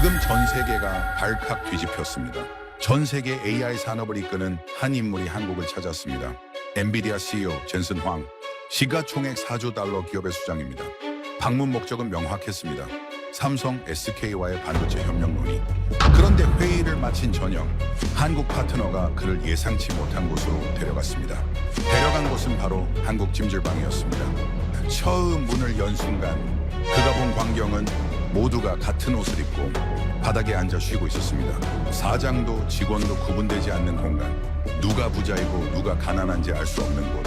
지금 전 세계가 발칵 뒤집혔습니다. 전 세계 AI 산업을 이끄는 한 인물이 한국을 찾았습니다. 엔비디아 CEO 젠슨 황, 시가총액 4조 달러 기업의 수장입니다. 방문 목적은 명확했습니다. 삼성, SK와의 반도체 협력 논의. 그런데 회의를 마친 저녁, 한국 파트너가 그를 예상치 못한 곳으로 데려갔습니다. 데려간 곳은 바로 한국 찜질방이었습니다. 처음 문을 연 순간 그가 본 광경은 모두가 같은 옷을 입고 바닥에 앉아 쉬고 있었습니다. 사장도 직원도 구분되지 않는 공간. 누가 부자이고 누가 가난한지 알 수 없는 곳.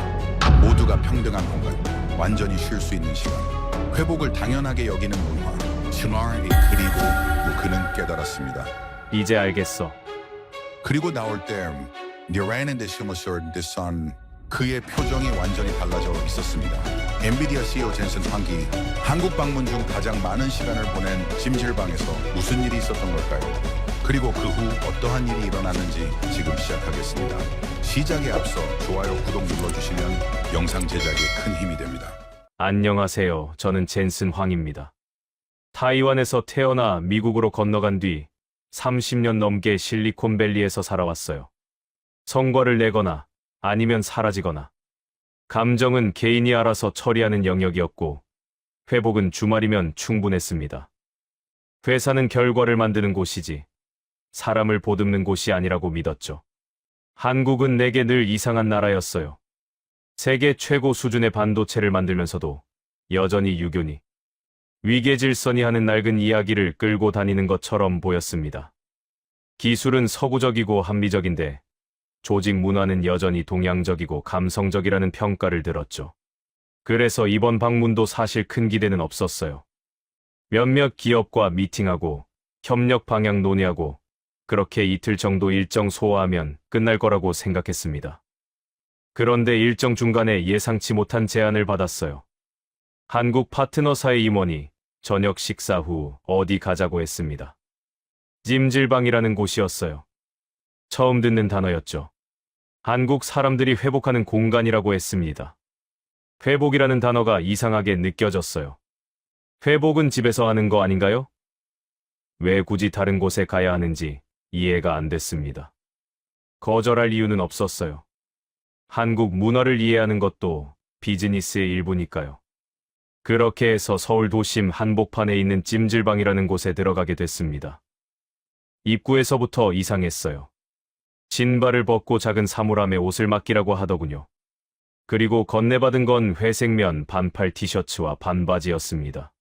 모두가 평등한 공간. 완전히 쉴 수 있는 시간. 회복을 당연하게 여기는 문화. 그리고 그는 깨달았습니다. 이제 알겠어. 그리고 나올 때 니라는데 심어서 대선 그의 표정이 완전히 달라져 있었습니다. 엔비디아 CEO 젠슨 황기, 한국 방문 중 가장 많은 시간을 보낸 찜질방에서 무슨 일이 있었던 걸까요? 그리고 그 후 어떠한 일이 일어났는지 지금 시작하겠습니다. 시작에 앞서 좋아요, 구독 눌러주시면 영상 제작에 큰 힘이 됩니다. 안녕하세요. 저는 젠슨 황입니다. 타이완에서 태어나 미국으로 건너간 뒤 30년 넘게 실리콘밸리에서 살아왔어요. 성과를 내거나 아니면 사라지거나. 감정은 개인이 알아서 처리하는 영역이었고 회복은 주말이면 충분했습니다. 회사는 결과를 만드는 곳이지 사람을 보듬는 곳이 아니라고 믿었죠. 한국은 내게 늘 이상한 나라였어요. 세계 최고 수준의 반도체를 만들면서도 여전히 유교니 위계질서니 하는 낡은 이야기를 끌고 다니는 것처럼 보였습니다. 기술은 서구적이고 합리적인데 조직 문화는 여전히 동양적이고 감성적이라는 평가를 들었죠. 그래서 이번 방문도 사실 큰 기대는 없었어요. 몇몇 기업과 미팅하고 협력 방향 논의하고 그렇게 이틀 정도 일정 소화하면 끝날 거라고 생각했습니다. 그런데 일정 중간에 예상치 못한 제안을 받았어요. 한국 파트너사의 임원이 저녁 식사 후 어디 가자고 했습니다. 찜질방이라는 곳이었어요. 처음 듣는 단어였죠. 한국 사람들이 회복하는 공간이라고 했습니다. 회복이라는 단어가 이상하게 느껴졌어요. 회복은 집에서 하는 거 아닌가요? 왜 굳이 다른 곳에 가야 하는지 이해가 안 됐습니다. 거절할 이유는 없었어요. 한국 문화를 이해하는 것도 비즈니스의 일부니까요. 그렇게 해서 서울 도심 한복판에 있는 찜질방이라는 곳에 들어가게 됐습니다. 입구에서부터 이상했어요. 신발을 벗고 작은 사물함에 옷을 맡기라고 하더군요. 그리고 건네받은 건 회색면 반팔 티셔츠와 반바지였습니다.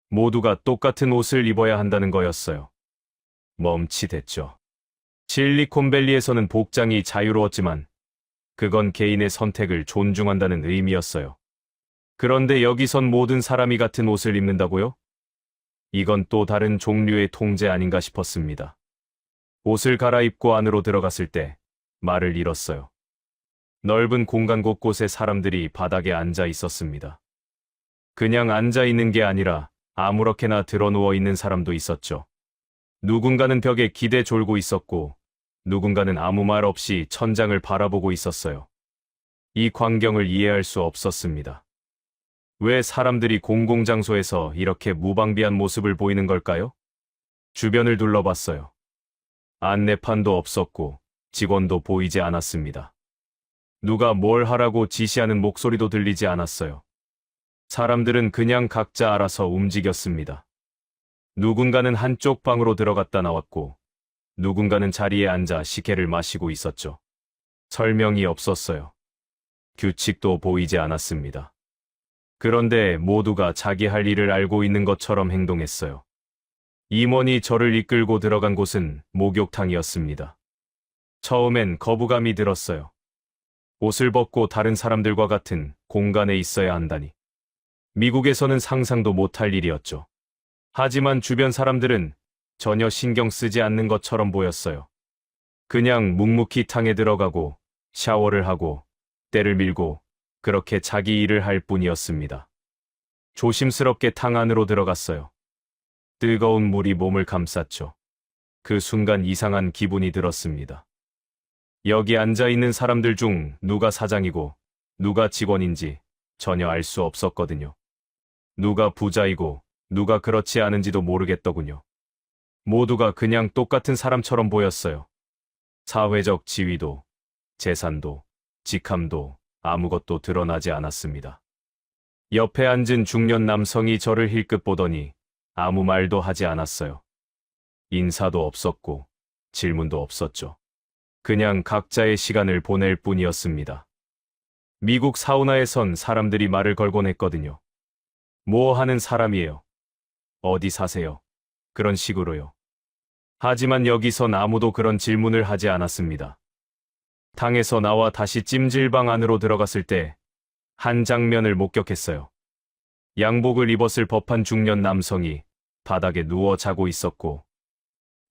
모두가 똑같은 옷을 입어야 한다는 거였어요. 멈칫했죠. 실리콘밸리에서는 복장이 자유로웠지만 그건 개인의 선택을 존중한다는 의미였어요. 그런데 여기선 모든 사람이 같은 옷을 입는다고요? 이건 또 다른 종류의 통제 아닌가 싶었습니다. 옷을 갈아입고 안으로 들어갔을 때 말을 잃었어요. 넓은 공간 곳곳에 사람들이 바닥에 앉아 있었습니다. 그냥 앉아 있는 게 아니라 아무렇게나 드러누워 있는 사람도 있었죠. 누군가는 벽에 기대 졸고 있었고 누군가는 아무 말 없이 천장을 바라보고 있었어요. 이 광경을 이해할 수 없었습니다. 왜 사람들이 공공장소에서 이렇게 무방비한 모습을 보이는 걸까요? 주변을 둘러봤어요. 안내판도 없었고 직원도 보이지 않았습니다. 누가 뭘 하라고 지시하는 목소리도 들리지 않았어요. 사람들은 그냥 각자 알아서 움직였습니다. 누군가는 한쪽 방으로 들어갔다 나왔고 누군가는 자리에 앉아 식혜를 마시고 있었죠. 설명이 없었어요. 규칙도 보이지 않았습니다. 그런데 모두가 자기 할 일을 알고 있는 것처럼 행동했어요. 임원이 저를 이끌고 들어간 곳은 목욕탕이었습니다. 처음엔 거부감이 들었어요. 옷을 벗고 다른 사람들과 같은 공간에 있어야 한다니. 미국에서는 상상도 못할 일이었죠. 하지만 주변 사람들은 전혀 신경 쓰지 않는 것처럼 보였어요. 그냥 묵묵히 탕에 들어가고 샤워를 하고 때를 밀고 그렇게 자기 일을 할 뿐이었습니다. 조심스럽게 탕 안으로 들어갔어요. 뜨거운 물이 몸을 감쌌죠. 그 순간 이상한 기분이 들었습니다. 여기 앉아있는 사람들 중 누가 사장이고 누가 직원인지 전혀 알 수 없었거든요. 누가 부자이고 누가 그렇지 않은지도 모르겠더군요. 모두가 그냥 똑같은 사람처럼 보였어요. 사회적 지위도, 재산도, 직함도 아무것도 드러나지 않았습니다. 옆에 앉은 중년 남성이 저를 힐끗 보더니 아무 말도 하지 않았어요. 인사도 없었고 질문도 없었죠. 그냥 각자의 시간을 보낼 뿐이었습니다. 미국 사우나에선 사람들이 말을 걸곤 했거든요. 뭐 하는 사람이에요? 어디 사세요? 그런 식으로요. 하지만 여기선 아무도 그런 질문을 하지 않았습니다. 탕에서 나와 다시 찜질방 안으로 들어갔을 때 한 장면을 목격했어요. 양복을 입었을 법한 중년 남성이 바닥에 누워 자고 있었고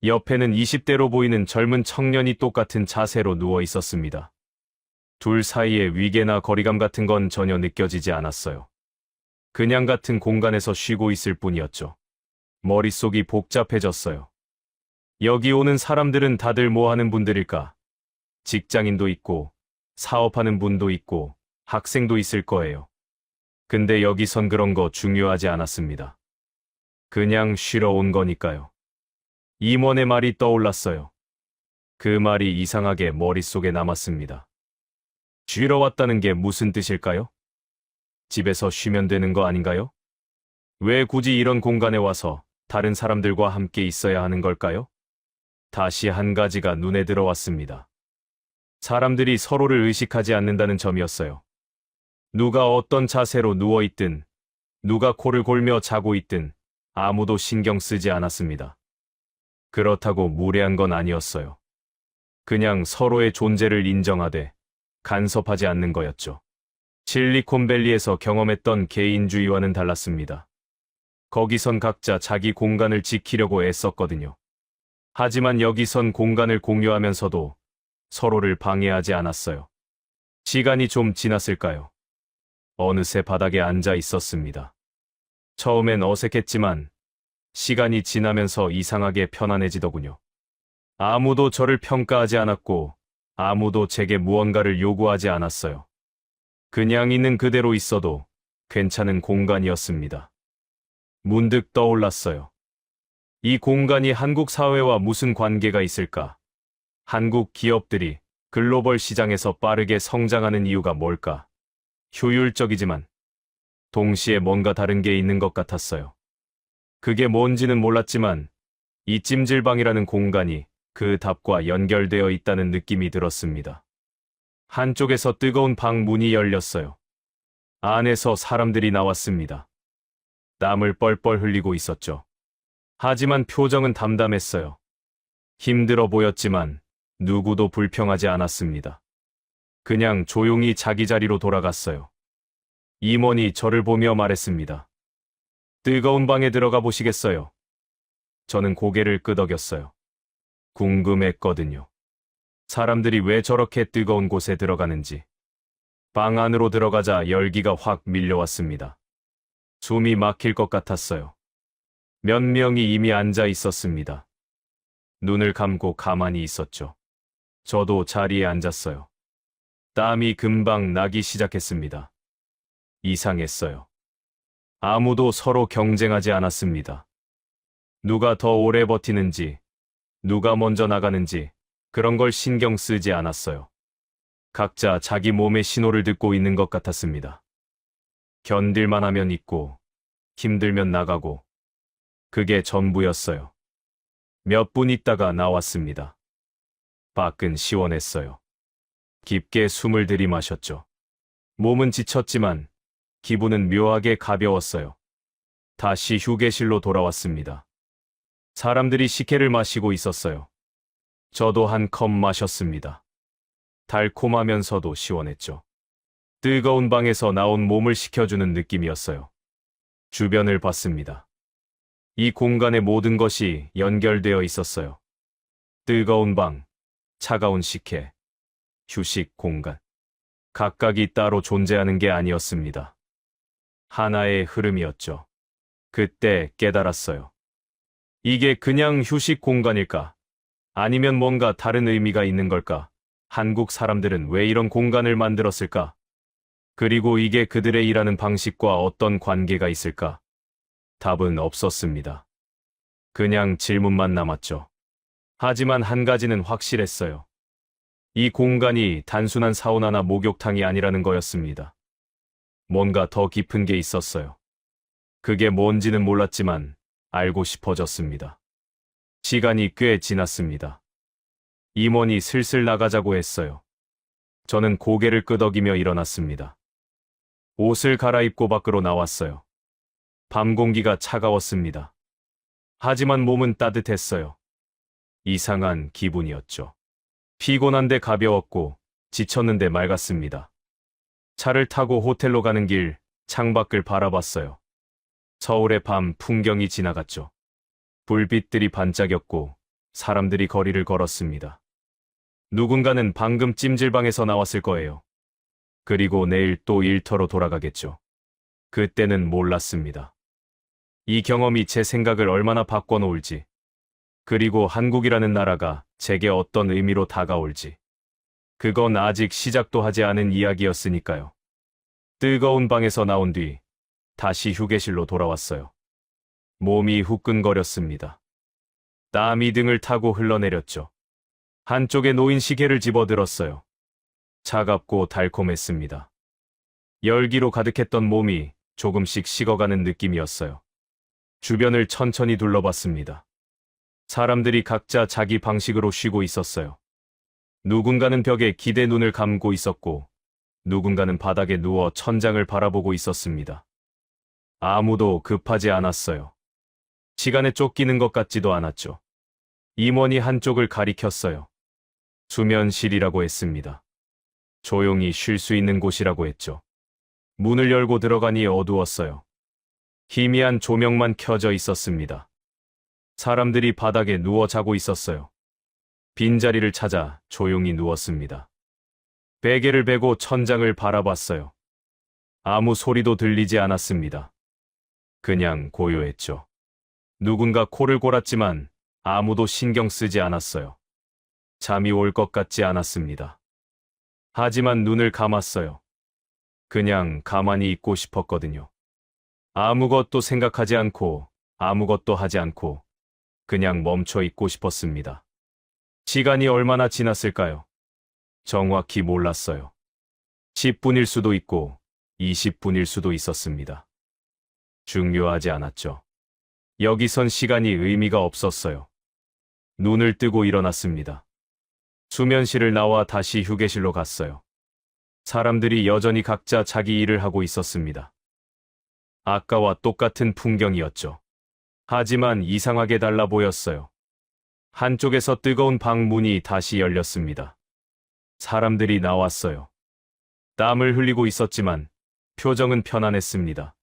옆에는 20대로 보이는 젊은 청년이 똑같은 자세로 누워 있었습니다. 둘 사이에 위계나 거리감 같은 건 전혀 느껴지지 않았어요. 그냥 같은 공간에서 쉬고 있을 뿐이었죠. 머릿속이 복잡해졌어요. 여기 오는 사람들은 다들 뭐 하는 분들일까? 직장인도 있고, 사업하는 분도 있고, 학생도 있을 거예요. 근데 여기선 그런 거 중요하지 않았습니다. 그냥 쉬러 온 거니까요. 임원의 말이 떠올랐어요. 그 말이 이상하게 머릿속에 남았습니다. 쉬러 왔다는 게 무슨 뜻일까요? 집에서 쉬면 되는 거 아닌가요? 왜 굳이 이런 공간에 와서 다른 사람들과 함께 있어야 하는 걸까요? 다시 한 가지가 눈에 들어왔습니다. 사람들이 서로를 의식하지 않는다는 점이었어요. 누가 어떤 자세로 누워있든, 누가 코를 골며 자고 있든 아무도 신경 쓰지 않았습니다. 그렇다고 무례한 건 아니었어요. 그냥 서로의 존재를 인정하되 간섭하지 않는 거였죠. 실리콘밸리에서 경험했던 개인주의와는 달랐습니다. 거기선 각자 자기 공간을 지키려고 애썼거든요. 하지만 여기선 공간을 공유하면서도 서로를 방해하지 않았어요. 시간이 좀 지났을까요? 어느새 바닥에 앉아 있었습니다. 처음엔 어색했지만 시간이 지나면서 이상하게 편안해지더군요. 아무도 저를 평가하지 않았고 아무도 제게 무언가를 요구하지 않았어요. 그냥 있는 그대로 있어도 괜찮은 공간이었습니다. 문득 떠올랐어요. 이 공간이 한국 사회와 무슨 관계가 있을까? 한국 기업들이 글로벌 시장에서 빠르게 성장하는 이유가 뭘까? 효율적이지만 동시에 뭔가 다른 게 있는 것 같았어요. 그게 뭔지는 몰랐지만 이 찜질방이라는 공간이 그 답과 연결되어 있다는 느낌이 들었습니다. 한쪽에서 뜨거운 방 문이 열렸어요. 안에서 사람들이 나왔습니다. 땀을 뻘뻘 흘리고 있었죠. 하지만 표정은 담담했어요. 힘들어 보였지만 누구도 불평하지 않았습니다. 그냥 조용히 자기 자리로 돌아갔어요. 임원이 저를 보며 말했습니다. 뜨거운 방에 들어가 보시겠어요? 저는 고개를 끄덕였어요. 궁금했거든요. 사람들이 왜 저렇게 뜨거운 곳에 들어가는지. 방 안으로 들어가자 열기가 확 밀려왔습니다. 숨이 막힐 것 같았어요. 몇 명이 이미 앉아 있었습니다. 눈을 감고 가만히 있었죠. 저도 자리에 앉았어요. 땀이 금방 나기 시작했습니다. 이상했어요. 아무도 서로 경쟁하지 않았습니다. 누가 더 오래 버티는지, 누가 먼저 나가는지 그런 걸 신경 쓰지 않았어요. 각자 자기 몸의 신호를 듣고 있는 것 같았습니다. 견딜만 하면 있고, 힘들면 나가고, 그게 전부였어요. 몇 분 있다가 나왔습니다. 밖은 시원했어요. 깊게 숨을 들이마셨죠. 몸은 지쳤지만 기분은 묘하게 가벼웠어요. 다시 휴게실로 돌아왔습니다. 사람들이 식혜를 마시고 있었어요. 저도 한 컵 마셨습니다. 달콤하면서도 시원했죠. 뜨거운 방에서 나온 몸을 식혀주는 느낌이었어요. 주변을 봤습니다. 이 공간의 모든 것이 연결되어 있었어요. 뜨거운 방, 차가운 식혜, 휴식 공간. 각각이 따로 존재하는 게 아니었습니다. 하나의 흐름이었죠. 그때 깨달았어요. 이게 그냥 휴식 공간일까? 아니면 뭔가 다른 의미가 있는 걸까? 한국 사람들은 왜 이런 공간을 만들었을까? 그리고 이게 그들의 일하는 방식과 어떤 관계가 있을까? 답은 없었습니다. 그냥 질문만 남았죠. 하지만 한 가지는 확실했어요. 이 공간이 단순한 사우나나 목욕탕이 아니라는 거였습니다. 뭔가 더 깊은 게 있었어요. 그게 뭔지는 몰랐지만 알고 싶어졌습니다. 시간이 꽤 지났습니다. 임원이 슬슬 나가자고 했어요. 저는 고개를 끄덕이며 일어났습니다. 옷을 갈아입고 밖으로 나왔어요. 밤 공기가 차가웠습니다. 하지만 몸은 따뜻했어요. 이상한 기분이었죠. 피곤한데 가벼웠고 지쳤는데 맑았습니다. 차를 타고 호텔로 가는 길 창밖을 바라봤어요. 서울의 밤 풍경이 지나갔죠. 불빛들이 반짝였고 사람들이 거리를 걸었습니다. 누군가는 방금 찜질방에서 나왔을 거예요. 그리고 내일 또 일터로 돌아가겠죠. 그때는 몰랐습니다. 이 경험이 제 생각을 얼마나 바꿔놓을지, 그리고 한국이라는 나라가 제게 어떤 의미로 다가올지. 그건 아직 시작도 하지 않은 이야기였으니까요. 뜨거운 방에서 나온 뒤 다시 휴게실로 돌아왔어요. 몸이 후끈거렸습니다. 땀이 등을 타고 흘러내렸죠. 한쪽에 놓인 시계를 집어들었어요. 차갑고 달콤했습니다. 열기로 가득했던 몸이 조금씩 식어가는 느낌이었어요. 주변을 천천히 둘러봤습니다. 사람들이 각자 자기 방식으로 쉬고 있었어요. 누군가는 벽에 기대 눈을 감고 있었고, 누군가는 바닥에 누워 천장을 바라보고 있었습니다. 아무도 급하지 않았어요. 시간에 쫓기는 것 같지도 않았죠. 임원이 한쪽을 가리켰어요. 수면실이라고 했습니다. 조용히 쉴 수 있는 곳이라고 했죠. 문을 열고 들어가니 어두웠어요. 희미한 조명만 켜져 있었습니다. 사람들이 바닥에 누워 자고 있었어요. 빈자리를 찾아 조용히 누웠습니다. 베개를 베고 천장을 바라봤어요. 아무 소리도 들리지 않았습니다. 그냥 고요했죠. 누군가 코를 골았지만 아무도 신경 쓰지 않았어요. 잠이 올 것 같지 않았습니다. 하지만 눈을 감았어요. 그냥 가만히 있고 싶었거든요. 아무것도 생각하지 않고 아무것도 하지 않고 그냥 멈춰 있고 싶었습니다. 시간이 얼마나 지났을까요? 정확히 몰랐어요. 10분일 수도 있고 20분일 수도 있었습니다. 중요하지 않았죠. 여기선 시간이 의미가 없었어요. 눈을 뜨고 일어났습니다. 수면실을 나와 다시 휴게실로 갔어요. 사람들이 여전히 각자 자기 일을 하고 있었습니다. 아까와 똑같은 풍경이었죠. 하지만 이상하게 달라 보였어요. 한쪽에서 뜨거운 방 문이 다시 열렸습니다. 사람들이 나왔어요. 땀을 흘리고 있었지만 표정은 편안했습니다.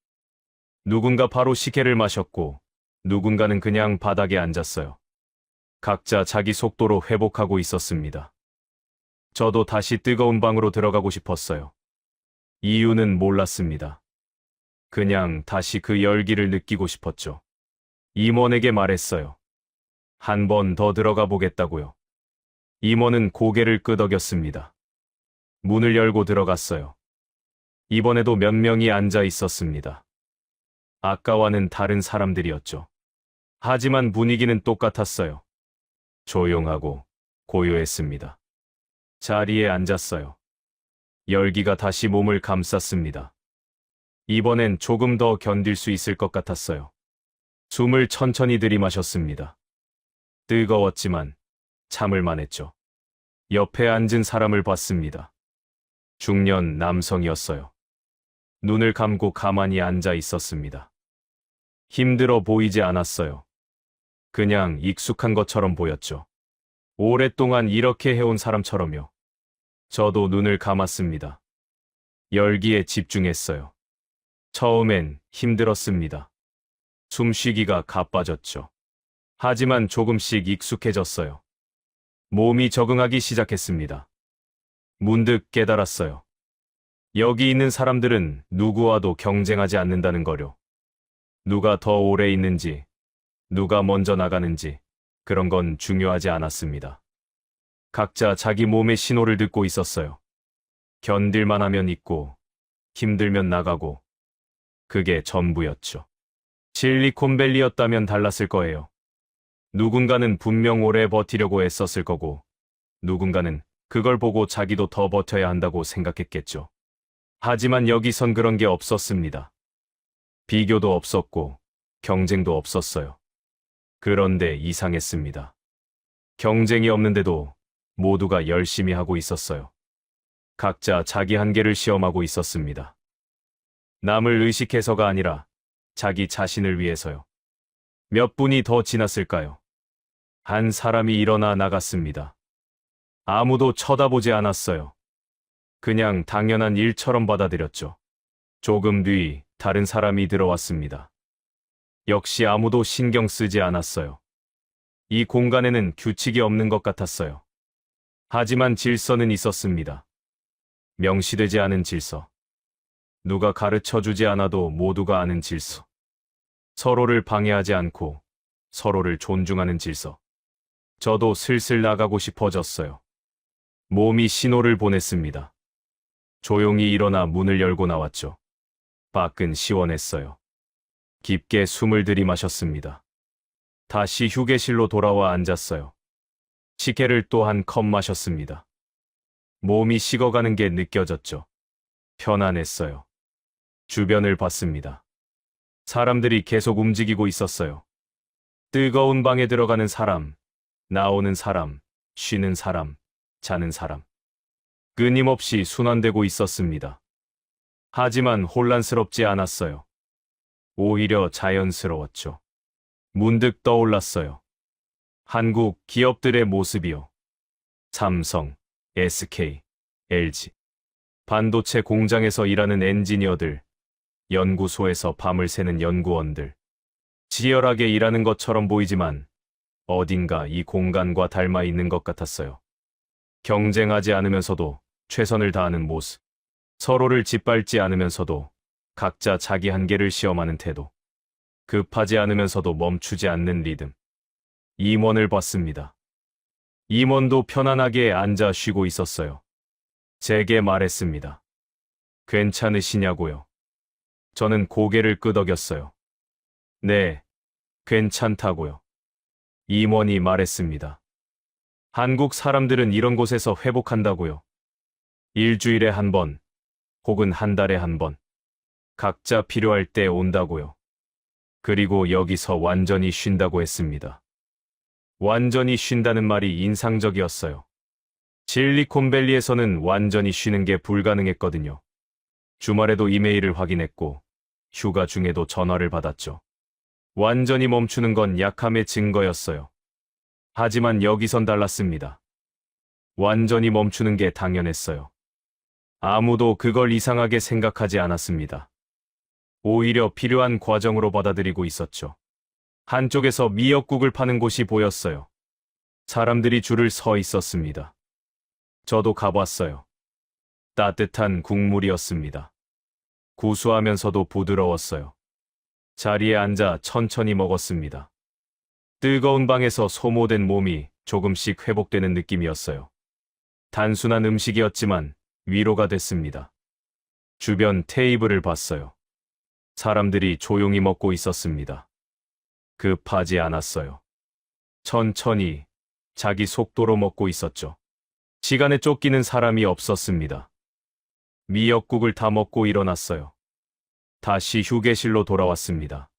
누군가 바로 식혜를 마셨고 누군가는 그냥 바닥에 앉았어요. 각자 자기 속도로 회복하고 있었습니다. 저도 다시 뜨거운 방으로 들어가고 싶었어요. 이유는 몰랐습니다. 그냥 다시 그 열기를 느끼고 싶었죠. 임원에게 말했어요. 한 번 더 들어가 보겠다고요. 임원은 고개를 끄덕였습니다. 문을 열고 들어갔어요. 이번에도 몇 명이 앉아 있었습니다. 아까와는 다른 사람들이었죠. 하지만 분위기는 똑같았어요. 조용하고 고요했습니다. 자리에 앉았어요. 열기가 다시 몸을 감쌌습니다. 이번엔 조금 더 견딜 수 있을 것 같았어요. 숨을 천천히 들이마셨습니다. 뜨거웠지만 참을만 했죠. 옆에 앉은 사람을 봤습니다. 중년 남성이었어요. 눈을 감고 가만히 앉아 있었습니다. 힘들어 보이지 않았어요. 그냥 익숙한 것처럼 보였죠. 오랫동안 이렇게 해온 사람처럼요. 저도 눈을 감았습니다. 열기에 집중했어요. 처음엔 힘들었습니다. 숨쉬기가 가빠졌죠. 하지만 조금씩 익숙해졌어요. 몸이 적응하기 시작했습니다. 문득 깨달았어요. 여기 있는 사람들은 누구와도 경쟁하지 않는다는 거요. 누가 더 오래 있는지, 누가 먼저 나가는지, 그런 건 중요하지 않았습니다. 각자 자기 몸의 신호를 듣고 있었어요. 견딜만 하면 있고, 힘들면 나가고, 그게 전부였죠. 실리콘밸리였다면 달랐을 거예요. 누군가는 분명 오래 버티려고 애썼을 거고, 누군가는 그걸 보고 자기도 더 버텨야 한다고 생각했겠죠. 하지만 여기선 그런 게 없었습니다. 비교도 없었고, 경쟁도 없었어요. 그런데 이상했습니다. 경쟁이 없는데도 모두가 열심히 하고 있었어요. 각자 자기 한계를 시험하고 있었습니다. 남을 의식해서가 아니라 자기 자신을 위해서요. 몇 분이 더 지났을까요? 한 사람이 일어나 나갔습니다. 아무도 쳐다보지 않았어요. 그냥 당연한 일처럼 받아들였죠. 조금 뒤 다른 사람이 들어왔습니다. 역시 아무도 신경 쓰지 않았어요. 이 공간에는 규칙이 없는 것 같았어요. 하지만 질서는 있었습니다. 명시되지 않은 질서. 누가 가르쳐주지 않아도 모두가 아는 질서. 서로를 방해하지 않고 서로를 존중하는 질서. 저도 슬슬 나가고 싶어졌어요. 몸이 신호를 보냈습니다. 조용히 일어나 문을 열고 나왔죠. 밖은 시원했어요. 깊게 숨을 들이마셨습니다. 다시 휴게실로 돌아와 앉았어요. 식혜를 또 한 컵 마셨습니다. 몸이 식어가는 게 느껴졌죠. 편안했어요. 주변을 봤습니다. 사람들이 계속 움직이고 있었어요. 뜨거운 방에 들어가는 사람, 나오는 사람, 쉬는 사람, 자는 사람. 끊임없이 순환되고 있었습니다. 하지만 혼란스럽지 않았어요. 오히려 자연스러웠죠. 문득 떠올랐어요. 한국 기업들의 모습이요. 삼성, SK, LG. 반도체 공장에서 일하는 엔지니어들, 연구소에서 밤을 새는 연구원들. 치열하게 일하는 것처럼 보이지만 어딘가 이 공간과 닮아 있는 것 같았어요. 경쟁하지 않으면서도 최선을 다하는 모습. 서로를 짓밟지 않으면서도 각자 자기 한계를 시험하는 태도. 급하지 않으면서도 멈추지 않는 리듬. 임원을 봤습니다. 임원도 편안하게 앉아 쉬고 있었어요. 제게 말했습니다. 괜찮으시냐고요? 저는 고개를 끄덕였어요. 네, 괜찮다고요. 임원이 말했습니다. 한국 사람들은 이런 곳에서 회복한다고요. 일주일에 한 번, 혹은 한 달에 한 번. 각자 필요할 때 온다고요. 그리고 여기서 완전히 쉰다고 했습니다. 완전히 쉰다는 말이 인상적이었어요. 실리콘밸리에서는 완전히 쉬는 게 불가능했거든요. 주말에도 이메일을 확인했고, 휴가 중에도 전화를 받았죠. 완전히 멈추는 건 약함의 증거였어요. 하지만 여기선 달랐습니다. 완전히 멈추는 게 당연했어요. 아무도 그걸 이상하게 생각하지 않았습니다. 오히려 필요한 과정으로 받아들이고 있었죠. 한쪽에서 미역국을 파는 곳이 보였어요. 사람들이 줄을 서 있었습니다. 저도 가봤어요. 따뜻한 국물이었습니다. 구수하면서도 부드러웠어요. 자리에 앉아 천천히 먹었습니다. 뜨거운 방에서 소모된 몸이 조금씩 회복되는 느낌이었어요. 단순한 음식이었지만 위로가 됐습니다. 주변 테이블을 봤어요. 사람들이 조용히 먹고 있었습니다. 급하지 않았어요. 천천히 자기 속도로 먹고 있었죠. 시간에 쫓기는 사람이 없었습니다. 미역국을 다 먹고 일어났어요. 다시 휴게실로 돌아왔습니다.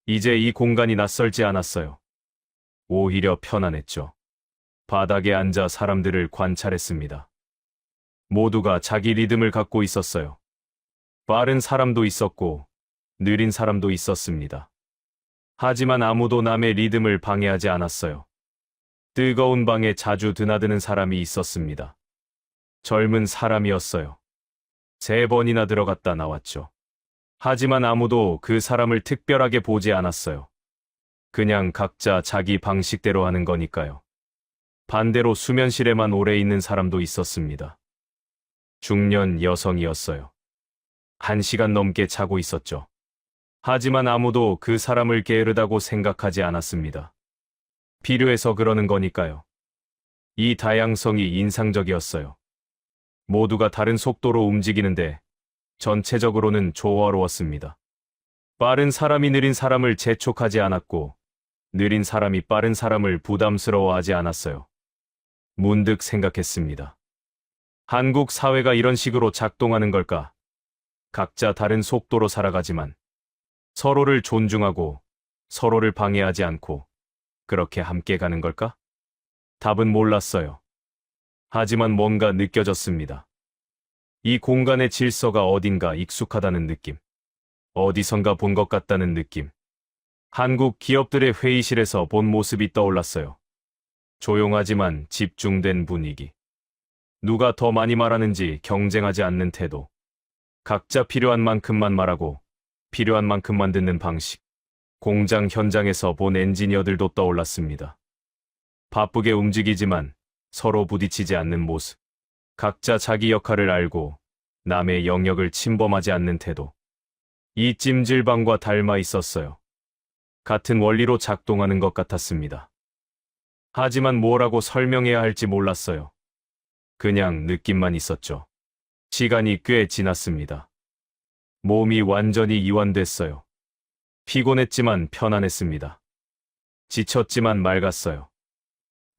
이제 이 공간이 낯설지 않았어요. 오히려 편안했죠. 바닥에 앉아 사람들을 관찰했습니다. 모두가 자기 리듬을 갖고 있었어요. 빠른 사람도 있었고, 느린 사람도 있었습니다. 하지만 아무도 남의 리듬을 방해하지 않았어요. 뜨거운 방에 자주 드나드는 사람이 있었습니다. 젊은 사람이었어요. 3번이나 들어갔다 나왔죠. 하지만 아무도 그 사람을 특별하게 보지 않았어요. 그냥 각자 자기 방식대로 하는 거니까요. 반대로 수면실에만 오래 있는 사람도 있었습니다. 중년 여성이었어요. 1시간 넘게 자고 있었죠. 하지만 아무도 그 사람을 게으르다고 생각하지 않았습니다. 필요해서 그러는 거니까요. 이 다양성이 인상적이었어요. 모두가 다른 속도로 움직이는데 전체적으로는 조화로웠습니다. 빠른 사람이 느린 사람을 재촉하지 않았고, 느린 사람이 빠른 사람을 부담스러워하지 않았어요. 문득 생각했습니다. 한국 사회가 이런 식으로 작동하는 걸까? 각자 다른 속도로 살아가지만 서로를 존중하고 서로를 방해하지 않고 그렇게 함께 가는 걸까? 답은 몰랐어요. 하지만 뭔가 느껴졌습니다. 이 공간의 질서가 어딘가 익숙하다는 느낌. 어디선가 본 것 같다는 느낌. 한국 기업들의 회의실에서 본 모습이 떠올랐어요. 조용하지만 집중된 분위기. 누가 더 많이 말하는지 경쟁하지 않는 태도. 각자 필요한 만큼만 말하고 필요한 만큼만 듣는 방식. 공장 현장에서 본 엔지니어들도 떠올랐습니다. 바쁘게 움직이지만 서로 부딪히지 않는 모습. 각자 자기 역할을 알고 남의 영역을 침범하지 않는 태도. 이 찜질방과 닮아 있었어요. 같은 원리로 작동하는 것 같았습니다. 하지만 뭐라고 설명해야 할지 몰랐어요. 그냥 느낌만 있었죠. 시간이 꽤 지났습니다. 몸이 완전히 이완됐어요. 피곤했지만 편안했습니다. 지쳤지만 맑았어요.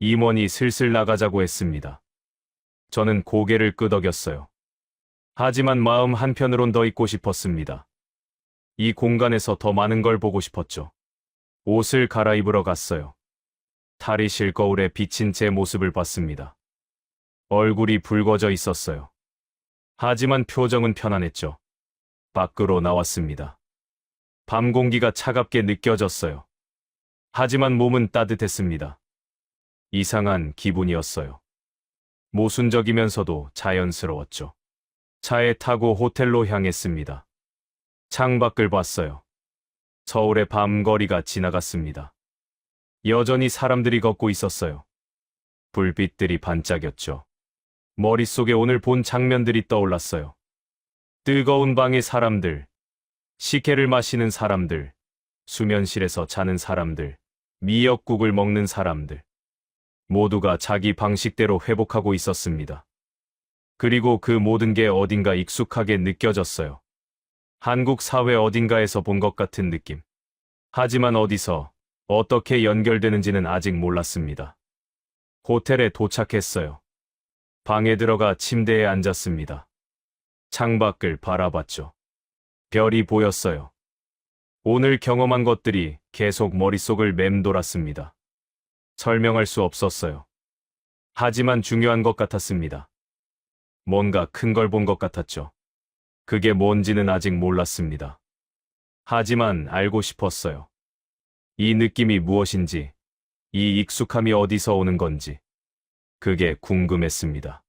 임원이 슬슬 나가자고 했습니다. 저는 고개를 끄덕였어요. 하지만 마음 한편으론 더 있고 싶었습니다. 이 공간에서 더 많은 걸 보고 싶었죠. 옷을 갈아입으러 갔어요. 탈의실 거울에 비친 제 모습을 봤습니다. 얼굴이 붉어져 있었어요. 하지만 표정은 편안했죠. 밖으로 나왔습니다. 밤 공기가 차갑게 느껴졌어요. 하지만 몸은 따뜻했습니다. 이상한 기분이었어요. 모순적이면서도 자연스러웠죠. 차에 타고 호텔로 향했습니다. 창밖을 봤어요. 서울의 밤거리가 지나갔습니다. 여전히 사람들이 걷고 있었어요. 불빛들이 반짝였죠. 머릿속에 오늘 본 장면들이 떠올랐어요. 뜨거운 방의 사람들, 식혜를 마시는 사람들, 수면실에서 자는 사람들, 미역국을 먹는 사람들. 모두가 자기 방식대로 회복하고 있었습니다. 그리고 그 모든 게 어딘가 익숙하게 느껴졌어요. 한국 사회 어딘가에서 본 것 같은 느낌. 하지만 어디서, 어떻게 연결되는지는 아직 몰랐습니다. 호텔에 도착했어요. 방에 들어가 침대에 앉았습니다. 창밖을 바라봤죠. 별이 보였어요. 오늘 경험한 것들이 계속 머릿속을 맴돌았습니다. 설명할 수 없었어요. 하지만 중요한 것 같았습니다. 뭔가 큰 걸 본 것 같았죠. 그게 뭔지는 아직 몰랐습니다. 하지만 알고 싶었어요. 이 느낌이 무엇인지, 이 익숙함이 어디서 오는 건지. 그게 궁금했습니다.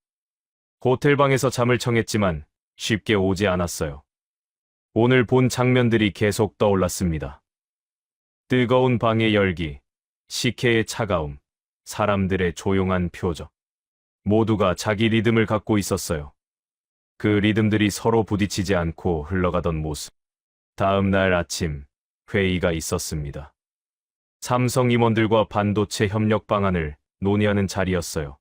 호텔방에서 잠을 청했지만 쉽게 오지 않았어요. 오늘 본 장면들이 계속 떠올랐습니다. 뜨거운 방의 열기, 식혜의 차가움, 사람들의 조용한 표정. 모두가 자기 리듬을 갖고 있었어요. 그 리듬들이 서로 부딪히지 않고 흘러가던 모습. 다음 날 아침, 회의가 있었습니다. 삼성 임원들과 반도체 협력 방안을 논의하는 자리였어요.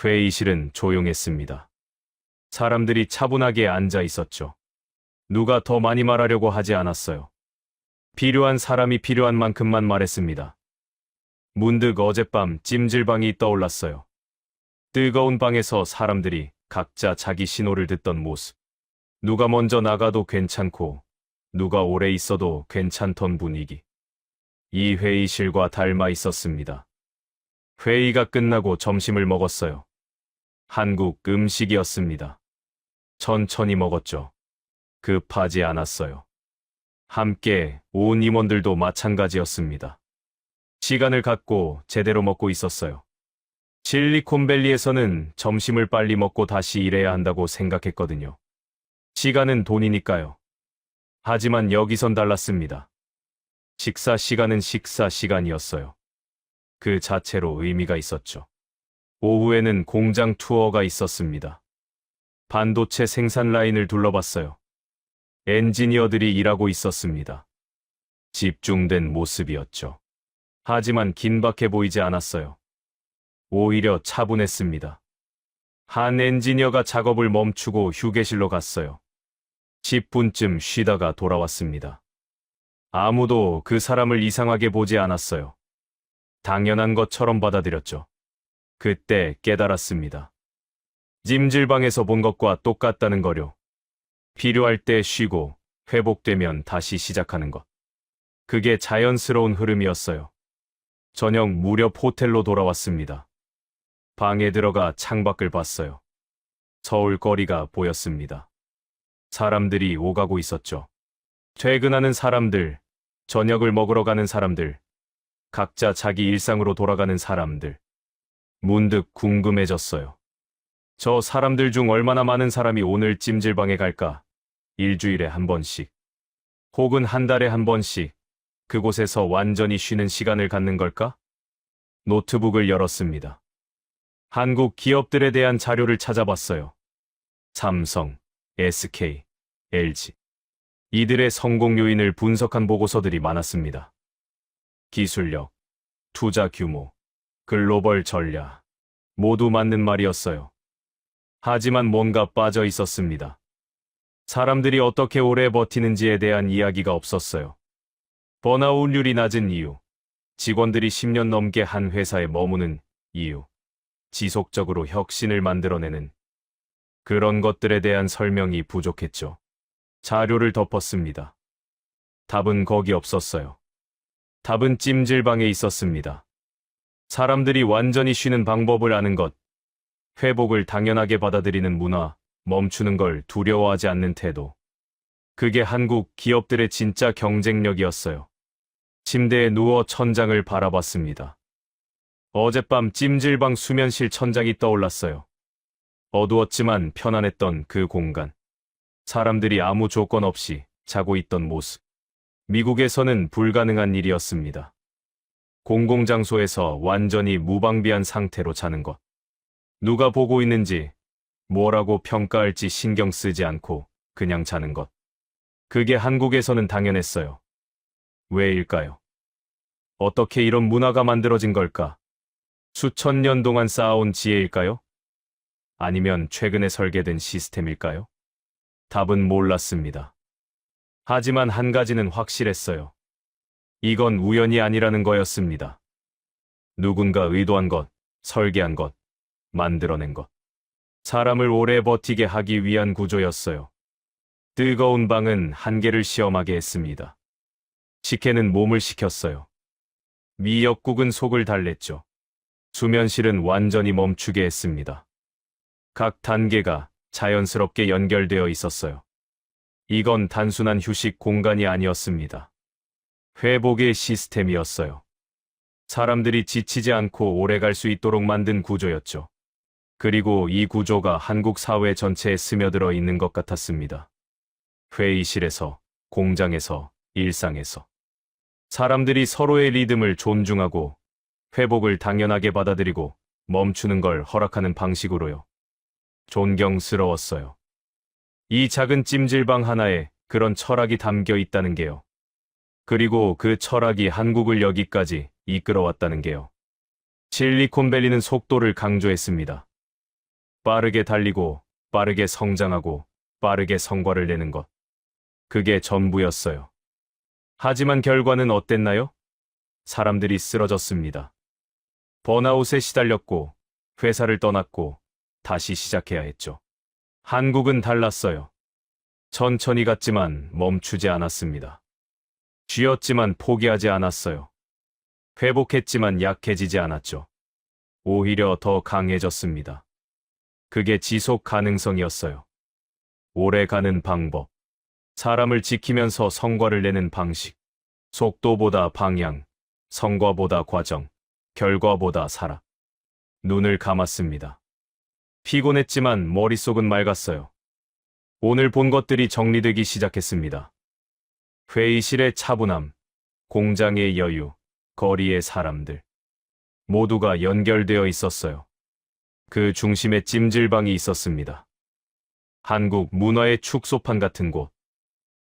회의실은 조용했습니다. 사람들이 차분하게 앉아 있었죠. 누가 더 많이 말하려고 하지 않았어요. 필요한 사람이 필요한 만큼만 말했습니다. 문득 어젯밤 찜질방이 떠올랐어요. 뜨거운 방에서 사람들이 각자 자기 신호를 듣던 모습. 누가 먼저 나가도 괜찮고 누가 오래 있어도 괜찮던 분위기. 이 회의실과 닮아 있었습니다. 회의가 끝나고 점심을 먹었어요. 한국 음식이었습니다. 천천히 먹었죠. 급하지 않았어요. 함께 온 임원들도 마찬가지였습니다. 시간을 갖고 제대로 먹고 있었어요. 실리콘밸리에서는 점심을 빨리 먹고 다시 일해야 한다고 생각했거든요. 시간은 돈이니까요. 하지만 여기선 달랐습니다. 식사 시간은 식사 시간이었어요. 그 자체로 의미가 있었죠. 오후에는 공장 투어가 있었습니다. 반도체 생산 라인을 둘러봤어요. 엔지니어들이 일하고 있었습니다. 집중된 모습이었죠. 하지만 긴박해 보이지 않았어요. 오히려 차분했습니다. 한 엔지니어가 작업을 멈추고 휴게실로 갔어요. 10분쯤 쉬다가 돌아왔습니다. 아무도 그 사람을 이상하게 보지 않았어요. 당연한 것처럼 받아들였죠. 그때 깨달았습니다. 찜질방에서 본 것과 똑같다는 거요. 필요할 때 쉬고 회복되면 다시 시작하는 것. 그게 자연스러운 흐름이었어요. 저녁 무렵 호텔로 돌아왔습니다. 방에 들어가 창밖을 봤어요. 서울 거리가 보였습니다. 사람들이 오가고 있었죠. 퇴근하는 사람들, 저녁을 먹으러 가는 사람들, 각자 자기 일상으로 돌아가는 사람들. 문득 궁금해졌어요. 저 사람들 중 얼마나 많은 사람이 오늘 찜질방에 갈까? 일주일에 한 번씩, 혹은 한 달에 한 번씩, 그곳에서 완전히 쉬는 시간을 갖는 걸까? 노트북을 열었습니다. 한국 기업들에 대한 자료를 찾아봤어요. 삼성, SK, LG. 이들의 성공 요인을 분석한 보고서들이 많았습니다. 기술력, 투자 규모, 글로벌 전략. 모두 맞는 말이었어요. 하지만 뭔가 빠져 있었습니다. 사람들이 어떻게 오래 버티는지에 대한 이야기가 없었어요. 번아웃률이 낮은 이유, 직원들이 10년 넘게 한 회사에 머무는 이유, 지속적으로 혁신을 만들어내는 그런 것들에 대한 설명이 부족했죠. 자료를 덮었습니다. 답은 거기 없었어요. 답은 찜질방에 있었습니다. 사람들이 완전히 쉬는 방법을 아는 것, 회복을 당연하게 받아들이는 문화, 멈추는 걸 두려워하지 않는 태도. 그게 한국 기업들의 진짜 경쟁력이었어요. 침대에 누워 천장을 바라봤습니다. 어젯밤 찜질방 수면실 천장이 떠올랐어요. 어두웠지만 편안했던 그 공간. 사람들이 아무 조건 없이 자고 있던 모습. 미국에서는 불가능한 일이었습니다. 공공장소에서 완전히 무방비한 상태로 자는 것. 누가 보고 있는지, 뭐라고 평가할지 신경 쓰지 않고 그냥 자는 것. 그게 한국에서는 당연했어요. 왜일까요? 어떻게 이런 문화가 만들어진 걸까? 수천 년 동안 쌓아온 지혜일까요? 아니면 최근에 설계된 시스템일까요? 답은 몰랐습니다. 하지만 한 가지는 확실했어요. 이건 우연이 아니라는 거였습니다. 누군가 의도한 것, 설계한 것, 만들어낸 것. 사람을 오래 버티게 하기 위한 구조였어요. 뜨거운 방은 한계를 시험하게 했습니다. 식혜는 몸을 식혔어요. 미역국은 속을 달랬죠. 수면실은 완전히 멈추게 했습니다. 각 단계가 자연스럽게 연결되어 있었어요. 이건 단순한 휴식 공간이 아니었습니다. 회복의 시스템이었어요. 사람들이 지치지 않고 오래 갈 수 있도록 만든 구조였죠. 그리고 이 구조가 한국 사회 전체에 스며들어 있는 것 같았습니다. 회의실에서, 공장에서, 일상에서. 사람들이 서로의 리듬을 존중하고 회복을 당연하게 받아들이고 멈추는 걸 허락하는 방식으로요. 존경스러웠어요. 이 작은 찜질방 하나에 그런 철학이 담겨 있다는 게요. 그리고 그 철학이 한국을 여기까지 이끌어왔다는 게요. 실리콘밸리는 속도를 강조했습니다. 빠르게 달리고, 빠르게 성장하고, 빠르게 성과를 내는 것. 그게 전부였어요. 하지만 결과는 어땠나요? 사람들이 쓰러졌습니다. 번아웃에 시달렸고, 회사를 떠났고, 다시 시작해야 했죠. 한국은 달랐어요. 천천히 갔지만 멈추지 않았습니다. 쉬었지만 포기하지 않았어요. 회복했지만 약해지지 않았죠. 오히려 더 강해졌습니다. 그게 지속 가능성이었어요. 오래 가는 방법. 사람을 지키면서 성과를 내는 방식. 속도보다 방향, 성과보다 과정, 결과보다 사람. 눈을 감았습니다. 피곤했지만 머릿속은 맑았어요. 오늘 본 것들이 정리되기 시작했습니다. 회의실의 차분함, 공장의 여유, 거리의 사람들. 모두가 연결되어 있었어요. 그 중심에 찜질방이 있었습니다. 한국 문화의 축소판 같은 곳.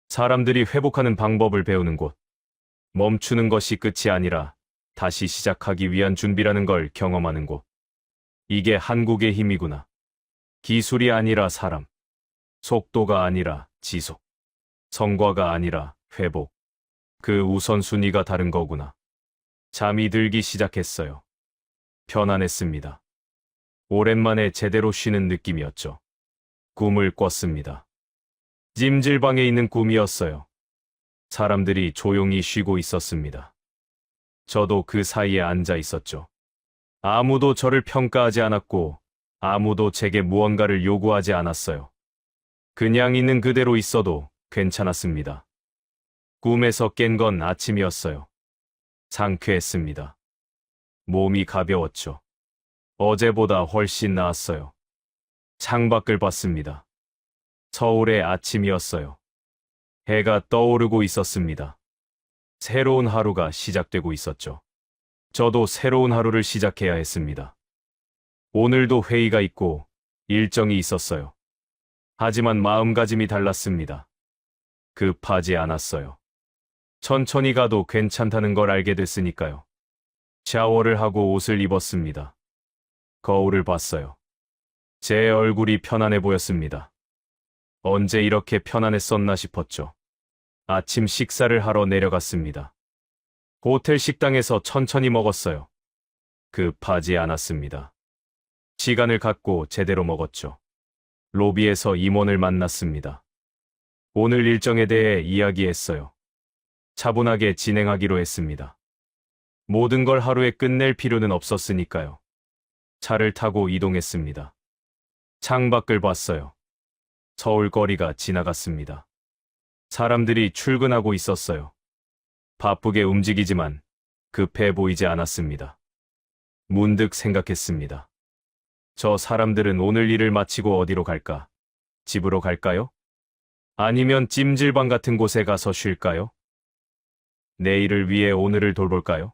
사람들이 회복하는 방법을 배우는 곳. 멈추는 것이 끝이 아니라 다시 시작하기 위한 준비라는 걸 경험하는 곳. 이게 한국의 힘이구나. 기술이 아니라 사람. 속도가 아니라 지속. 성과가 아니라 회복. 그 우선순위가 다른 거구나. 잠이 들기 시작했어요. 편안했습니다. 오랜만에 제대로 쉬는 느낌이었죠. 꿈을 꿨습니다. 찜질방에 있는 꿈이었어요. 사람들이 조용히 쉬고 있었습니다. 저도 그 사이에 앉아 있었죠. 아무도 저를 평가하지 않았고 아무도 제게 무언가를 요구하지 않았어요. 그냥 있는 그대로 있어도 괜찮았습니다. 꿈에서 깬 건 아침이었어요. 상쾌했습니다. 몸이 가벼웠죠. 어제보다 훨씬 나았어요. 창밖을 봤습니다. 서울의 아침이었어요. 해가 떠오르고 있었습니다. 새로운 하루가 시작되고 있었죠. 저도 새로운 하루를 시작해야 했습니다. 오늘도 회의가 있고 일정이 있었어요. 하지만 마음가짐이 달랐습니다. 급하지 않았어요. 천천히 가도 괜찮다는 걸 알게 됐으니까요. 샤워를 하고 옷을 입었습니다. 거울을 봤어요. 제 얼굴이 편안해 보였습니다. 언제 이렇게 편안했었나 싶었죠. 아침 식사를 하러 내려갔습니다. 호텔 식당에서 천천히 먹었어요. 급하지 않았습니다. 시간을 갖고 제대로 먹었죠. 로비에서 임원을 만났습니다. 오늘 일정에 대해 이야기했어요. 차분하게 진행하기로 했습니다. 모든 걸 하루에 끝낼 필요는 없었으니까요. 차를 타고 이동했습니다. 창밖을 봤어요. 서울 거리가 지나갔습니다. 사람들이 출근하고 있었어요. 바쁘게 움직이지만 급해 보이지 않았습니다. 문득 생각했습니다. 저 사람들은 오늘 일을 마치고 어디로 갈까? 집으로 갈까요? 아니면 찜질방 같은 곳에 가서 쉴까요? 내일을 위해 오늘을 돌볼까요?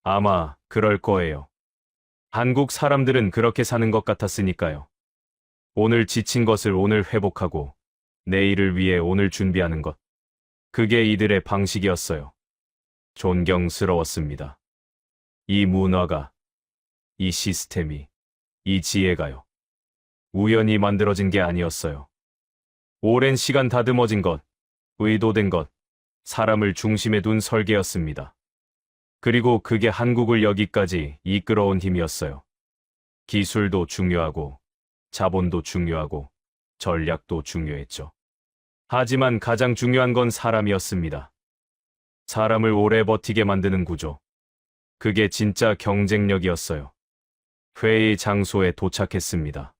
아마 그럴 거예요. 한국 사람들은 그렇게 사는 것 같았으니까요. 오늘 지친 것을 오늘 회복하고 내일을 위해 오늘 준비하는 것. 그게 이들의 방식이었어요. 존경스러웠습니다. 이 문화가, 이 시스템이, 이 지혜가요. 우연히 만들어진 게 아니었어요. 오랜 시간 다듬어진 것, 의도된 것, 사람을 중심에 둔 설계였습니다. 그리고 그게 한국을 여기까지 이끌어온 힘이었어요. 기술도 중요하고, 자본도 중요하고, 전략도 중요했죠. 하지만 가장 중요한 건 사람이었습니다. 사람을 오래 버티게 만드는 구조. 그게 진짜 경쟁력이었어요. 회의 장소에 도착했습니다.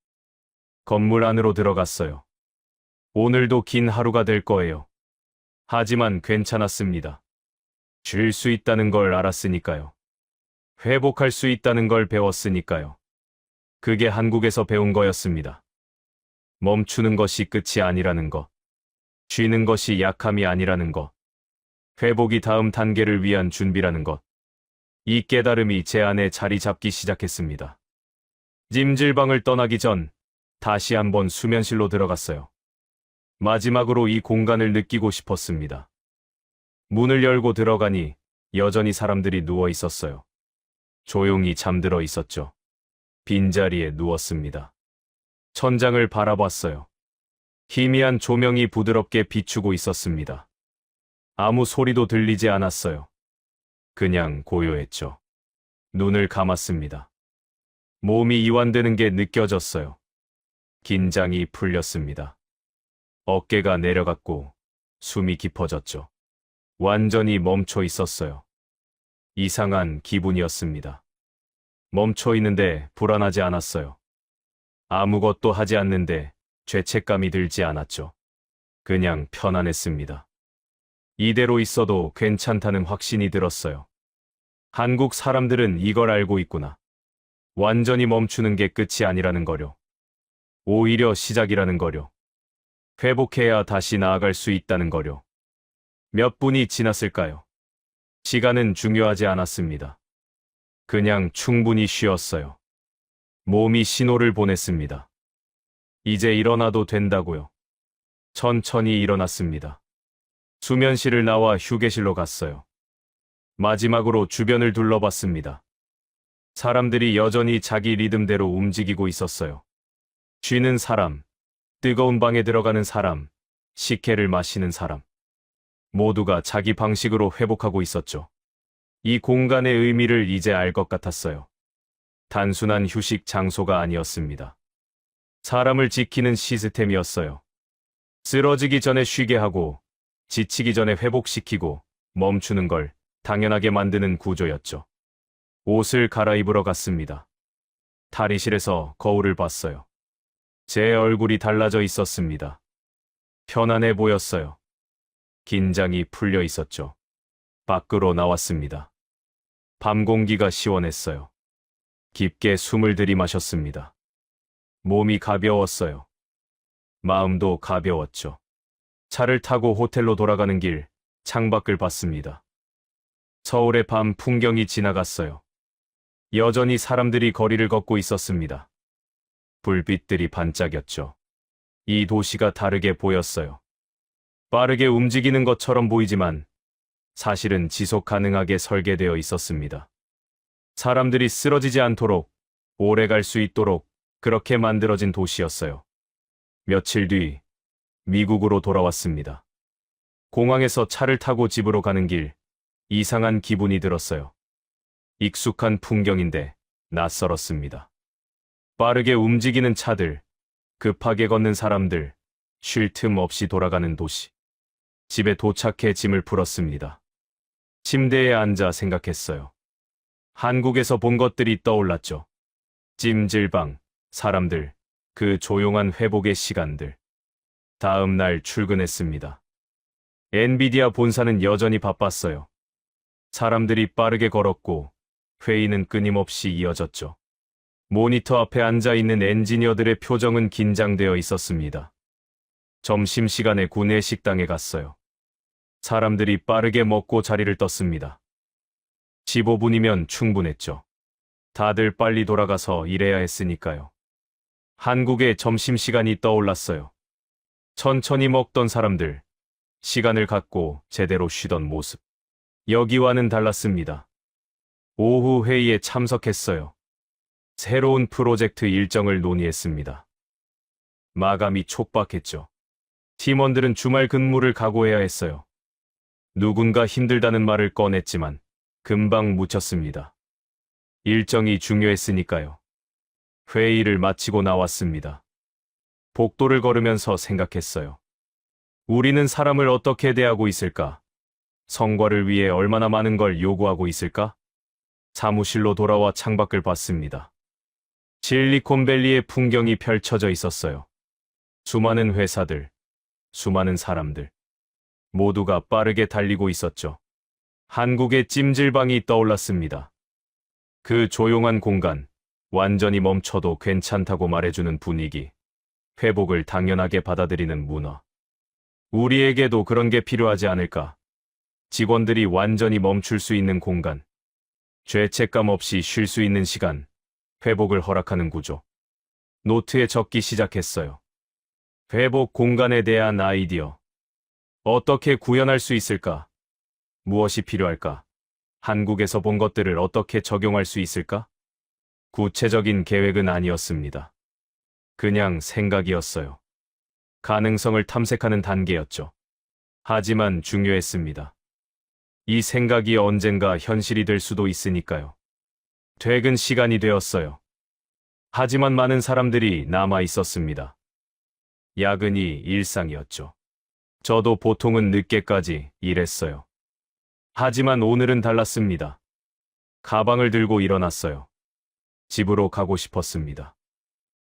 건물 안으로 들어갔어요. 오늘도 긴 하루가 될 거예요. 하지만 괜찮았습니다. 쉴 수 있다는 걸 알았으니까요. 회복할 수 있다는 걸 배웠으니까요. 그게 한국에서 배운 거였습니다. 멈추는 것이 끝이 아니라는 것. 쉬는 것이 약함이 아니라는 것. 회복이 다음 단계를 위한 준비라는 것. 이 깨달음이 제 안에 자리 잡기 시작했습니다. 찜질방을 떠나기 전 다시 한번 수면실로 들어갔어요. 마지막으로 이 공간을 느끼고 싶었습니다. 문을 열고 들어가니 여전히 사람들이 누워 있었어요. 조용히 잠들어 있었죠. 빈자리에 누웠습니다. 천장을 바라봤어요. 희미한 조명이 부드럽게 비추고 있었습니다. 아무 소리도 들리지 않았어요. 그냥 고요했죠. 눈을 감았습니다. 몸이 이완되는 게 느껴졌어요. 긴장이 풀렸습니다. 어깨가 내려갔고 숨이 깊어졌죠. 완전히 멈춰 있었어요. 이상한 기분이었습니다. 멈춰 있는데 불안하지 않았어요. 아무것도 하지 않는데 죄책감이 들지 않았죠. 그냥 편안했습니다. 이대로 있어도 괜찮다는 확신이 들었어요. 한국 사람들은 이걸 알고 있구나. 완전히 멈추는 게 끝이 아니라는 거요. 오히려 시작이라는 거요. 회복해야 다시 나아갈 수 있다는 거요. 몇 분이 지났을까요? 시간은 중요하지 않았습니다. 그냥 충분히 쉬었어요. 몸이 신호를 보냈습니다. 이제 일어나도 된다고요. 천천히 일어났습니다. 수면실을 나와 휴게실로 갔어요. 마지막으로 주변을 둘러봤습니다. 사람들이 여전히 자기 리듬대로 움직이고 있었어요. 쉬는 사람, 뜨거운 방에 들어가는 사람, 식혜를 마시는 사람. 모두가 자기 방식으로 회복하고 있었죠. 이 공간의 의미를 이제 알 것 같았어요. 단순한 휴식 장소가 아니었습니다. 사람을 지키는 시스템이었어요. 쓰러지기 전에 쉬게 하고, 지치기 전에 회복시키고, 멈추는 걸 당연하게 만드는 구조였죠. 옷을 갈아입으러 갔습니다. 탈의실에서 거울을 봤어요. 제 얼굴이 달라져 있었습니다. 편안해 보였어요. 긴장이 풀려 있었죠. 밖으로 나왔습니다. 밤 공기가 시원했어요. 깊게 숨을 들이마셨습니다. 몸이 가벼웠어요. 마음도 가벼웠죠. 차를 타고 호텔로 돌아가는 길, 창밖을 봤습니다. 서울의 밤 풍경이 지나갔어요. 여전히 사람들이 거리를 걷고 있었습니다. 불빛들이 반짝였죠. 이 도시가 다르게 보였어요. 빠르게 움직이는 것처럼 보이지만 사실은 지속 가능하게 설계되어 있었습니다. 사람들이 쓰러지지 않도록, 오래 갈 수 있도록 그렇게 만들어진 도시였어요. 며칠 뒤 미국으로 돌아왔습니다. 공항에서 차를 타고 집으로 가는 길, 이상한 기분이 들었어요. 익숙한 풍경인데 낯설었습니다. 빠르게 움직이는 차들, 급하게 걷는 사람들, 쉴 틈 없이 돌아가는 도시. 집에 도착해 짐을 풀었습니다. 침대에 앉아 생각했어요. 한국에서 본 것들이 떠올랐죠. 찜질방, 사람들, 그 조용한 회복의 시간들. 다음 날 출근했습니다. 엔비디아 본사는 여전히 바빴어요. 사람들이 빠르게 걸었고 회의는 끊임없이 이어졌죠. 모니터 앞에 앉아있는 엔지니어들의 표정은 긴장되어 있었습니다. 점심시간에 구내 식당에 갔어요. 사람들이 빠르게 먹고 자리를 떴습니다. 15분이면 충분했죠. 다들 빨리 돌아가서 일해야 했으니까요. 한국의 점심시간이 떠올랐어요. 천천히 먹던 사람들, 시간을 갖고 제대로 쉬던 모습. 여기와는 달랐습니다. 오후 회의에 참석했어요. 새로운 프로젝트 일정을 논의했습니다. 마감이 촉박했죠. 팀원들은 주말 근무를 각오해야 했어요. 누군가 힘들다는 말을 꺼냈지만 금방 묻혔습니다. 일정이 중요했으니까요. 회의를 마치고 나왔습니다. 복도를 걸으면서 생각했어요. 우리는 사람을 어떻게 대하고 있을까? 성과를 위해 얼마나 많은 걸 요구하고 있을까? 사무실로 돌아와 창밖을 봤습니다. 실리콘밸리의 풍경이 펼쳐져 있었어요. 수많은 회사들, 수많은 사람들, 모두가 빠르게 달리고 있었죠. 한국의 찜질방이 떠올랐습니다. 그 조용한 공간, 완전히 멈춰도 괜찮다고 말해주는 분위기, 회복을 당연하게 받아들이는 문화. 우리에게도 그런 게 필요하지 않을까? 직원들이 완전히 멈출 수 있는 공간, 죄책감 없이 쉴 수 있는 시간, 회복을 허락하는 구조. 노트에 적기 시작했어요. 회복 공간에 대한 아이디어. 어떻게 구현할 수 있을까? 무엇이 필요할까? 한국에서 본 것들을 어떻게 적용할 수 있을까? 구체적인 계획은 아니었습니다. 그냥 생각이었어요. 가능성을 탐색하는 단계였죠. 하지만 중요했습니다. 이 생각이 언젠가 현실이 될 수도 있으니까요. 퇴근 시간이 되었어요. 하지만 많은 사람들이 남아 있었습니다. 야근이 일상이었죠. 저도 보통은 늦게까지 일했어요. 하지만 오늘은 달랐습니다. 가방을 들고 일어났어요. 집으로 가고 싶었습니다.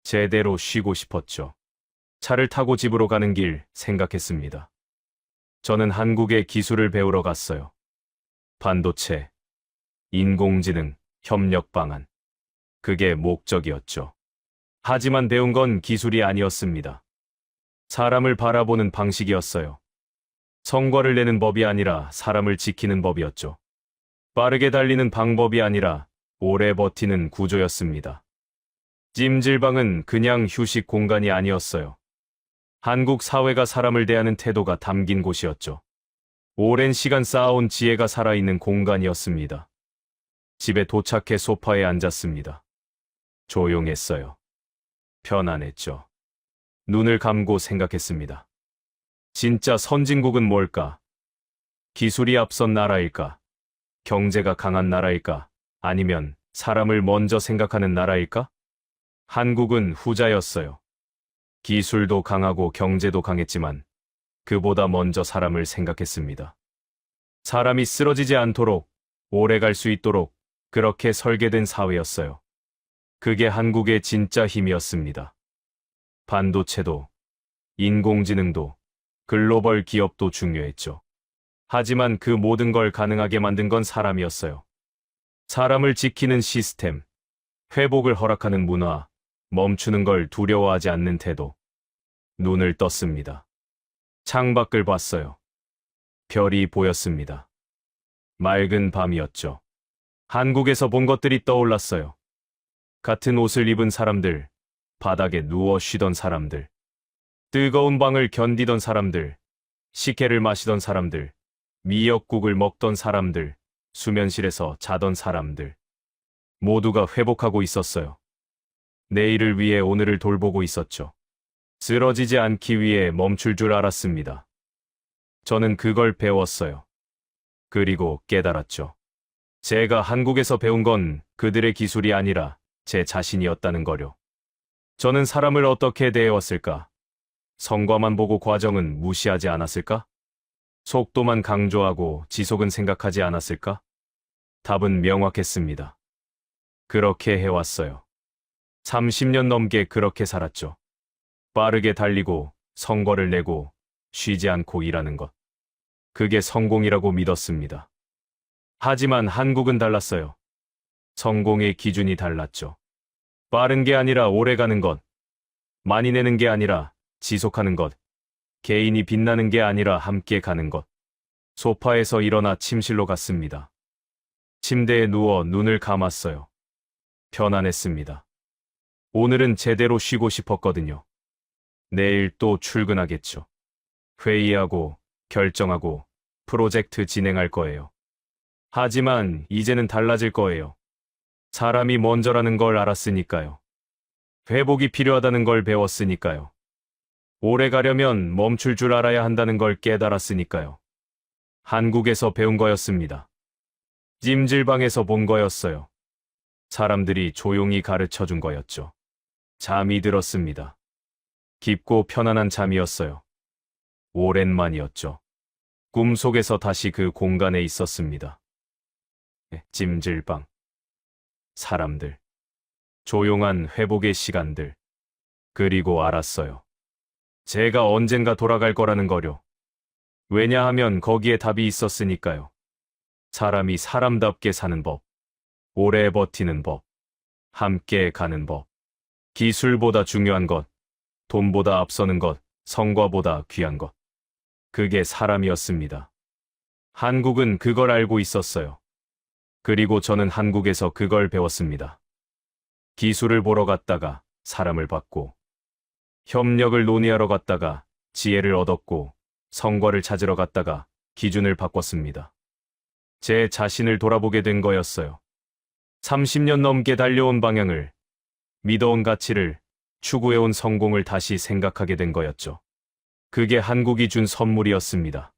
제대로 쉬고 싶었죠. 차를 타고 집으로 가는 길 생각했습니다. 저는 한국의 기술을 배우러 갔어요. 반도체, 인공지능, 협력 방안. 그게 목적이었죠. 하지만 배운 건 기술이 아니었습니다. 사람을 바라보는 방식이었어요. 성과를 내는 법이 아니라 사람을 지키는 법이었죠. 빠르게 달리는 방법이 아니라 오래 버티는 구조였습니다. 찜질방은 그냥 휴식 공간이 아니었어요. 한국 사회가 사람을 대하는 태도가 담긴 곳이었죠. 오랜 시간 쌓아온 지혜가 살아있는 공간이었습니다. 집에 도착해 소파에 앉았습니다. 조용했어요. 편안했죠. 눈을 감고 생각했습니다. 진짜 선진국은 뭘까? 기술이 앞선 나라일까? 경제가 강한 나라일까? 아니면 사람을 먼저 생각하는 나라일까? 한국은 후자였어요. 기술도 강하고 경제도 강했지만 그보다 먼저 사람을 생각했습니다. 사람이 쓰러지지 않도록 오래 갈 수 있도록 그렇게 설계된 사회였어요. 그게 한국의 진짜 힘이었습니다. 반도체도, 인공지능도, 글로벌 기업도 중요했죠. 하지만 그 모든 걸 가능하게 만든 건 사람이었어요. 사람을 지키는 시스템, 회복을 허락하는 문화, 멈추는 걸 두려워하지 않는 태도. 눈을 떴습니다. 창밖을 봤어요. 별이 보였습니다. 맑은 밤이었죠. 한국에서 본 것들이 떠올랐어요. 같은 옷을 입은 사람들, 바닥에 누워 쉬던 사람들, 뜨거운 방을 견디던 사람들, 식혜를 마시던 사람들, 미역국을 먹던 사람들, 수면실에서 자던 사람들. 모두가 회복하고 있었어요. 내일을 위해 오늘을 돌보고 있었죠. 쓰러지지 않기 위해 멈출 줄 알았습니다. 저는 그걸 배웠어요. 그리고 깨달았죠. 제가 한국에서 배운 건 그들의 기술이 아니라 제 자신이었다는 거요. 저는 사람을 어떻게 대해왔을까? 성과만 보고 과정은 무시하지 않았을까? 속도만 강조하고 지속은 생각하지 않았을까? 답은 명확했습니다. 그렇게 해왔어요. 30년 넘게 그렇게 살았죠. 빠르게 달리고 성과를 내고 쉬지 않고 일하는 것. 그게 성공이라고 믿었습니다. 하지만 한국은 달랐어요. 성공의 기준이 달랐죠. 빠른 게 아니라 오래 가는 것, 많이 내는 게 아니라 지속하는 것, 개인이 빛나는 게 아니라 함께 가는 것. 소파에서 일어나 침실로 갔습니다. 침대에 누워 눈을 감았어요. 편안했습니다. 오늘은 제대로 쉬고 싶었거든요. 내일 또 출근하겠죠. 회의하고 결정하고 프로젝트 진행할 거예요. 하지만 이제는 달라질 거예요. 사람이 먼저라는 걸 알았으니까요. 회복이 필요하다는 걸 배웠으니까요. 오래 가려면 멈출 줄 알아야 한다는 걸 깨달았으니까요. 한국에서 배운 거였습니다. 찜질방에서 본 거였어요. 사람들이 조용히 가르쳐 준 거였죠. 잠이 들었습니다. 깊고 편안한 잠이었어요. 오랜만이었죠. 꿈속에서 다시 그 공간에 있었습니다. 찜질방. 사람들. 조용한 회복의 시간들. 그리고 알았어요. 제가 언젠가 돌아갈 거라는 거요. 왜냐하면 거기에 답이 있었으니까요. 사람이 사람답게 사는 법. 오래 버티는 법. 함께 가는 법. 기술보다 중요한 것. 돈보다 앞서는 것. 성과보다 귀한 것. 그게 사람이었습니다. 한국은 그걸 알고 있었어요. 그리고 저는 한국에서 그걸 배웠습니다. 기술을 보러 갔다가 사람을 봤고, 협력을 논의하러 갔다가 지혜를 얻었고, 성과를 찾으러 갔다가 기준을 바꿨습니다. 제 자신을 돌아보게 된 거였어요. 30년 넘게 달려온 방향을, 믿어온 가치를, 추구해온 성공을 다시 생각하게 된 거였죠. 그게 한국이 준 선물이었습니다.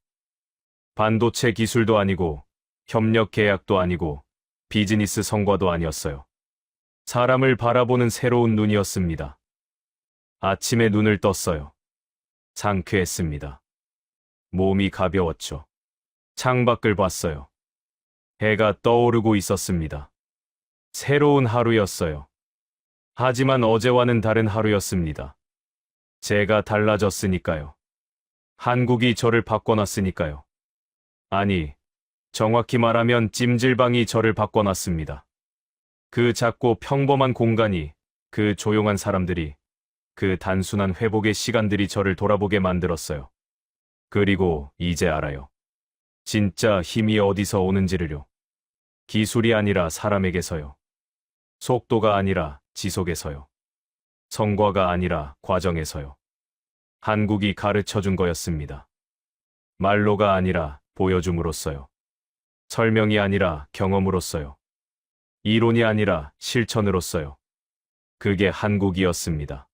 반도체 기술도 아니고, 협력 계약도 아니고, 비즈니스 성과도 아니었어요. 사람을 바라보는 새로운 눈이었습니다. 아침에 눈을 떴어요. 상쾌했습니다. 몸이 가벼웠죠. 창밖을 봤어요. 해가 떠오르고 있었습니다. 새로운 하루였어요. 하지만 어제와는 다른 하루였습니다. 제가 달라졌으니까요. 한국이 저를 바꿔놨으니까요. 아니, 정확히 말하면 찜질방이 저를 바꿔놨습니다. 그 작고 평범한 공간이, 그 조용한 사람들이, 그 단순한 회복의 시간들이 저를 돌아보게 만들었어요. 그리고 이제 알아요. 진짜 힘이 어디서 오는지를요. 기술이 아니라 사람에게서요. 속도가 아니라 지속에서요. 성과가 아니라 과정에서요. 한국이 가르쳐준 거였습니다. 말로가 아니라 보여줌으로써요. 설명이 아니라 경험으로써요. 이론이 아니라 실천으로써요. 그게 한국이었습니다.